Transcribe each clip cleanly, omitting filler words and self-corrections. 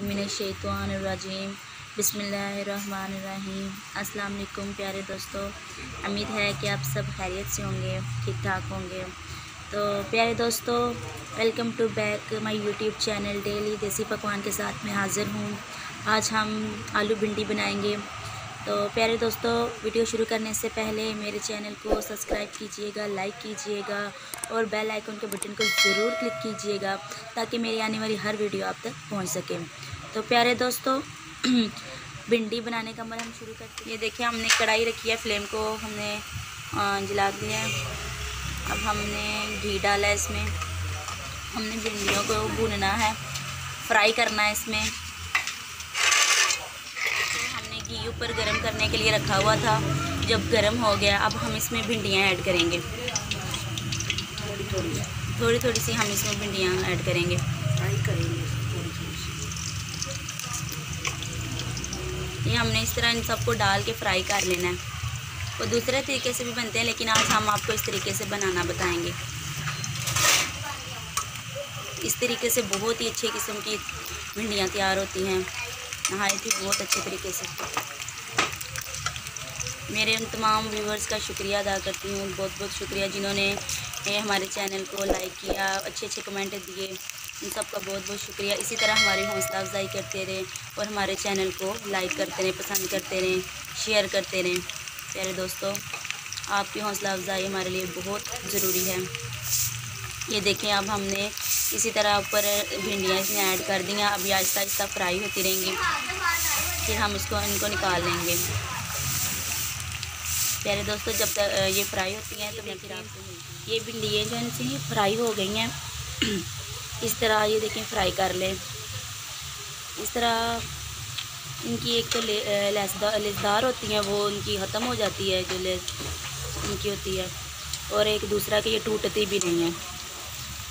मिनश्शैतानिर्रजीम बिस्मिल्लाहिर्रहमानिर्रहीम। अस्सलाम वालेकुम प्यारे दोस्तों, उम्मीद है कि आप सब खैरियत से होंगे, ठीक ठाक होंगे। तो प्यारे दोस्तों, welcome to back my YouTube channel daily Desi Pakwan के साथ मैं हाज़िर हूँ। आज हम आलू भिंडी बनाएंगे। तो प्यारे दोस्तों, वीडियो शुरू करने से पहले मेरे चैनल को सब्सक्राइब कीजिएगा, लाइक कीजिएगा और बेल आइकन के बटन को ज़रूर क्लिक कीजिएगा ताकि मेरी आने वाली हर वीडियो आप तक पहुंच सके। तो प्यारे दोस्तों, भिंडी बनाने का अमल हम शुरू करते हैं। ये देखिए, हमने कढ़ाई रखी है, फ्लेम को हमने जला दिया है। अब हमने घी डाला है इसमें। हमने भिंडियों को भूनना है, फ्राई करना है इसमें। घी ऊपर गरम करने के लिए रखा हुआ था, जब गरम हो गया अब हम इसमें भिंडियाँ ऐड करेंगे। थोड़ी थोड़ी सी हम इसमें भिंडियाँ ऐड करेंगे, फ्राई करेंगे ये हमने इस तरह इन सबको डाल के फ्राई कर लेना है। वो दूसरे तरीके से भी बनते हैं, लेकिन आज हम आपको इस तरीके से बनाना बताएंगे। इस तरीके से बहुत ही अच्छे किस्म की भिंडियाँ तैयार होती हैं, नहाई थी बहुत अच्छे तरीके से। मेरे उन तमाम व्यूवर्स का शुक्रिया अदा करती हूँ, बहुत बहुत शुक्रिया जिन्होंने हमारे चैनल को लाइक किया, अच्छे अच्छे कमेंट दिए, उन सब का बहुत बहुत शुक्रिया। इसी तरह हमारी हौसला अफजाई करते रहें और हमारे चैनल को लाइक करते रहें, पसंद करते रहें, शेयर करते रहें। प्यारे दोस्तों, आपकी हौसला अफजाई हमारे लिए बहुत ज़रूरी है। ये देखें, अब हमने इसी तरह ऊपर भिंडियाँ इसमें ऐड कर दी हैं। अभी आहिस्ता आहिस्ता फ्राई होती रहेंगी, फिर हम इनको निकाल लेंगे। प्यारे दोस्तों, जब तक ये फ्राई होती हैं तो मैं फिर आपको ये भिंडियाँ जो इनसे फ्राई हो गई हैं, इस तरह ये देखें फ्राई कर लें। इस तरह इनकी एक तो लेसदार होती हैं, वो उनकी ख़त्म हो जाती है जो लेस इनकी होती है, और एक दूसरा कि ये टूटती भी नहीं है।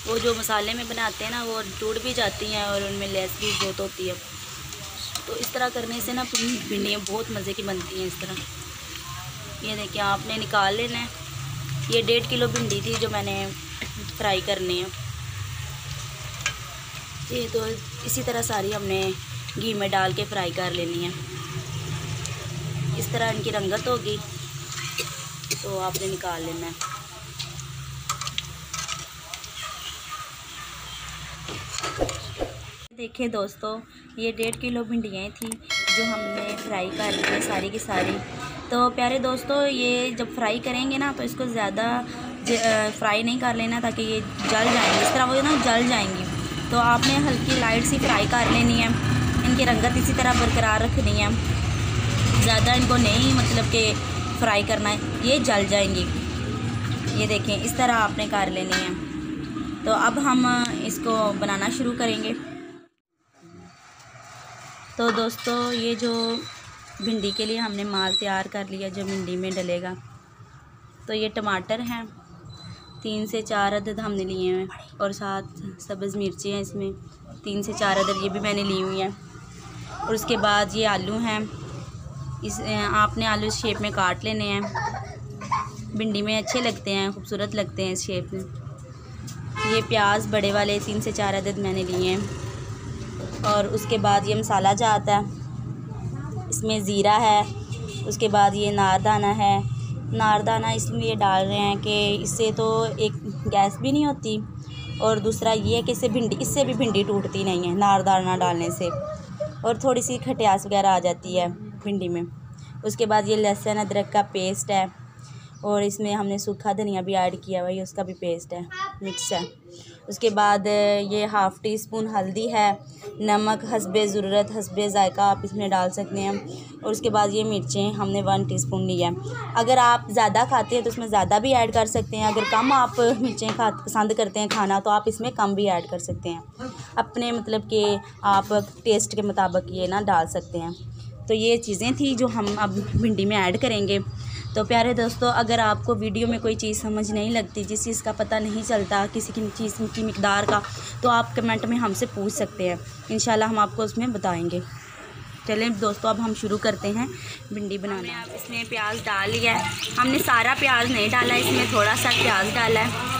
वो जो मसाले में बनाते हैं ना, वो टूट भी जाती हैं और उनमें लेस भी बहुत होती है। तो इस तरह करने से ना भिंडियाँ बहुत मज़े की बनती हैं। इस तरह ये देखिए, आपने निकाल लेना है। ये 1.5 किलो भिंडी थी जो मैंने फ्राई करनी है। ये तो इसी तरह सारी हमने घी में डाल के फ्राई कर लेनी है। इस तरह इनकी रंगत होगी तो आपने निकाल लेना है। देखिए दोस्तों, ये 1.5 किलो भिंडियाँ थी जो हमने फ्राई कर ली है सारी की सारी। तो प्यारे दोस्तों, ये जब फ्राई करेंगे ना तो इसको ज़्यादा फ्राई नहीं कर लेना ताकि ये जल जाएंगी। इस तरह वो ना जल जाएंगी, तो आपने हल्की लाइट सी फ्राई कर लेनी है। इनकी रंगत इसी तरह बरकरार रखनी है, ज़्यादा इनको नहीं मतलब कि फ्राई करना है, ये जल जाएंगी। ये देखें, इस तरह आपने कर लेनी है। तो अब हम इसको बनाना शुरू करेंगे। तो दोस्तों, ये जो भिंडी के लिए हमने माल तैयार कर लिया जो भिंडी में डलेगा। तो ये टमाटर हैं, 3 से 4 अदद हमने लिए हैं, और 7 सब्ज़ मिर्ची हैं इसमें, 3 से 4 अदद ये भी मैंने ली हुई हैं। और उसके बाद ये आलू हैं, आपने आलू इस शेप में काट लेने हैं। भिंडी में अच्छे लगते हैं, खूबसूरत लगते हैं इस शेप में। ये प्याज बड़े वाले 3 से 4 अदद मैंने लिए हैं। और उसके बाद ये मसाला जो आता है, इसमें ज़ीरा है, उसके बाद ये नारदाना है। नारदाना इसलिए डाल रहे हैं कि इससे तो एक गैस भी नहीं होती, और दूसरा ये है कि इससे भी भिंडी टूटती नहीं है नारदाना डालने से, और थोड़ी सी खटास वगैरह आ जाती है भिंडी में। उसके बाद ये लहसुन अदरक का पेस्ट है, और इसमें हमने सूखा धनिया भी ऐड किया हुआ है, उसका भी पेस्ट है, मिक्स है। उसके बाद ये 1/2 टीस्पून हल्दी है, नमक हस्बे ज़रूरत हस्बे ज़ायका आप इसमें डाल सकते हैं। और उसके बाद ये मिर्चें हमने 1 टीस्पून ली है। अगर आप ज़्यादा खाते हैं तो उसमें ज़्यादा भी ऐड कर सकते हैं, अगर कम आप मिर्चें पसंद करते हैं खाना तो आप इसमें कम भी ऐड कर सकते हैं, अपने मतलब कि आप टेस्ट के मुताबिक ये ना डाल सकते हैं। तो ये चीज़ें थी जो हम अब भिंडी में ऐड करेंगे। तो प्यारे दोस्तों, अगर आपको वीडियो में कोई चीज़ समझ नहीं लगती, जिस चीज़ का पता नहीं चलता किसी की चीज़ की मिकदार का, तो आप कमेंट में हमसे पूछ सकते हैं, इंशाल्लाह हम आपको उसमें बताएंगे। चलें दोस्तों, अब हम शुरू करते हैं भिंडी बनाना। अब इसमें प्याज डाल लिया है, हमने सारा प्याज नहीं डाला, इसमें थोड़ा सा प्याज डाला है।